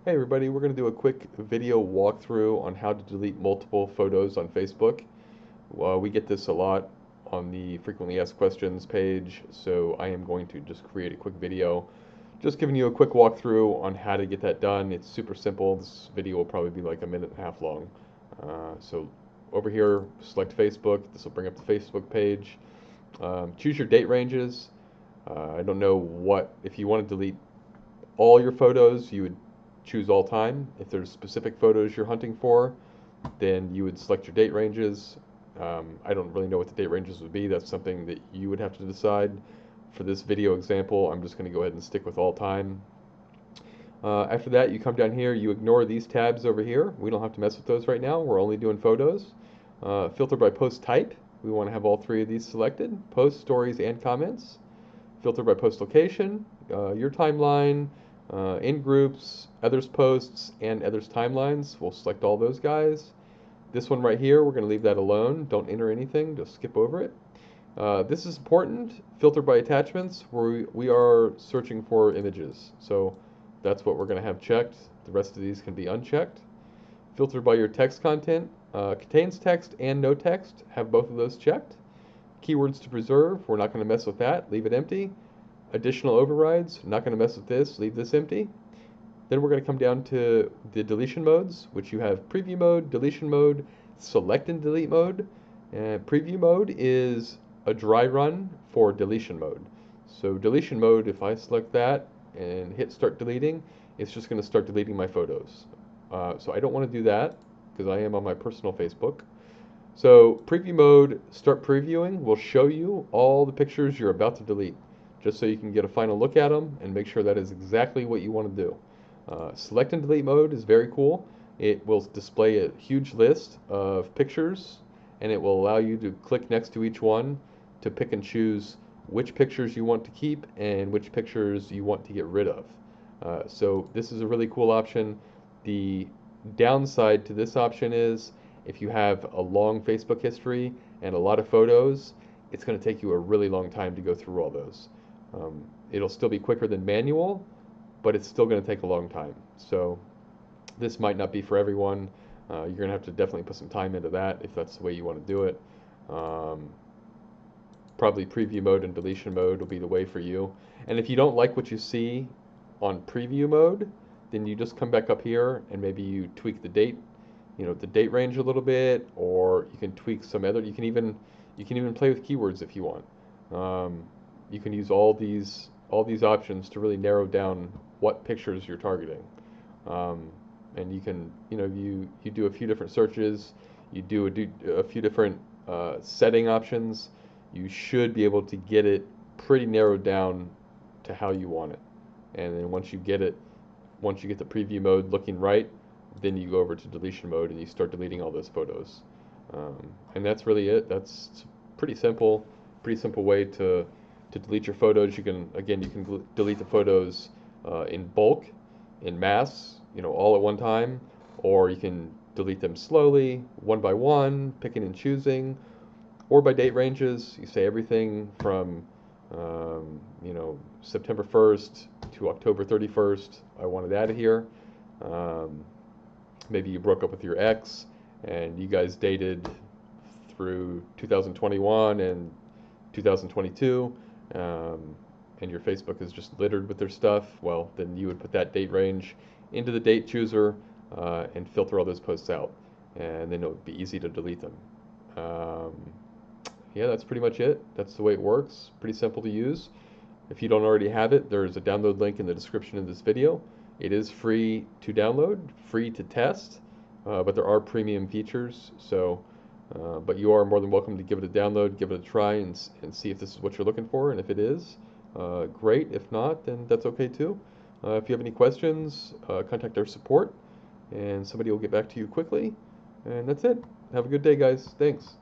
Hey everybody, we're going to do a quick video walkthrough on how to delete multiple photos on Facebook. We get this a lot on the frequently asked questions page, so I am going to just create a quick video just giving you a quick walkthrough on how to get that done. It's super simple. This video will probably be like a minute and a half long. So over here, select Facebook. This will bring up the Facebook page. Choose your date ranges. I don't know if you want to delete all your photos, you would choose all time. If there's specific photos you're hunting for, then you would select your date ranges. I don't really know what the date ranges would be. That's something that you would have to decide. For this video example, I'm just going to go ahead and stick with all time. After that, you come down here, you ignore these tabs over here. We don't have to mess with those right now. We're only doing photos. Filter by post type. We want to have all three of these selected: posts, stories, and comments. Filter by post location, your timeline, in groups, others posts, and others timelines. We'll select all those guys. This one right here, we're going to leave that alone. Don't enter anything, just skip over it. This is important. Filter by attachments, where we are searching for images. So that's what we're going to have checked. The rest of these can be unchecked. Filter by your text content. Contains text and no text. Have both of those checked. Keywords to preserve, we're not going to mess with that. Leave it empty. Additional overrides, not going to mess with this. Leave this empty. Then we're going to come down to the deletion modes, which you have preview mode, deletion mode, select and delete mode. Preview mode is a dry run for deletion mode. So deletion mode, if I select that and hit start deleting, it's just going to start deleting my photos. So I don't want to do that because I am on my personal Facebook. So preview mode, start previewing, will show you all the pictures you're about to delete, just so you can get a final look at them and make sure that is exactly what you want to do. Select and delete mode is very cool. It will display a huge list of pictures, and it will allow you to click next to each one to pick and choose which pictures you want to keep and which pictures you want to get rid of. So this is a really cool option. The downside to this option is if you have a long Facebook history and a lot of photos, it's going to take you a really long time to go through all those. It'll still be quicker than manual, but it's still going to take a long time. So this might not be for everyone. You're going to have to definitely put some time into that if that's the way you want to do it. Probably preview mode and deletion mode will be the way for you. And if you don't like what you see on preview mode, then you just come back up here and maybe you tweak the date, the date range a little bit, or you can tweak some other. You can even play with keywords if you want. You can use all these options to really narrow down what pictures you're targeting. And you can, you do a few different searches, you do a few different setting options. You should be able to get it pretty narrowed down to how you want it. And then once you get the preview mode looking right, then you go over to deletion mode and you start deleting all those photos. And that's really it. That's pretty simple way to delete your photos. You can delete the photos in bulk, in mass, all at one time, or you can delete them slowly, one by one, picking and choosing, or by date ranges. You say everything from September 1st to October 31st. I want it out of here. Maybe you broke up with your ex and you guys dated through 2021 and 2022, and your Facebook is just littered with their stuff. Well, then you would put that date range into the date chooser and filter all those posts out, and then it would be easy to delete them. Yeah, that's pretty much it. That's the way it works. Pretty simple to use. If you don't already have it, there's a download link in the description of this video. It is free to download, free to test, but there are premium features. So, but you are more than welcome to give it a download, give it a try, and see if this is what you're looking for. And if it is, great. If not, then that's okay too. If you have any questions, contact our support, and somebody will get back to you quickly. And that's it. Have a good day, guys. Thanks.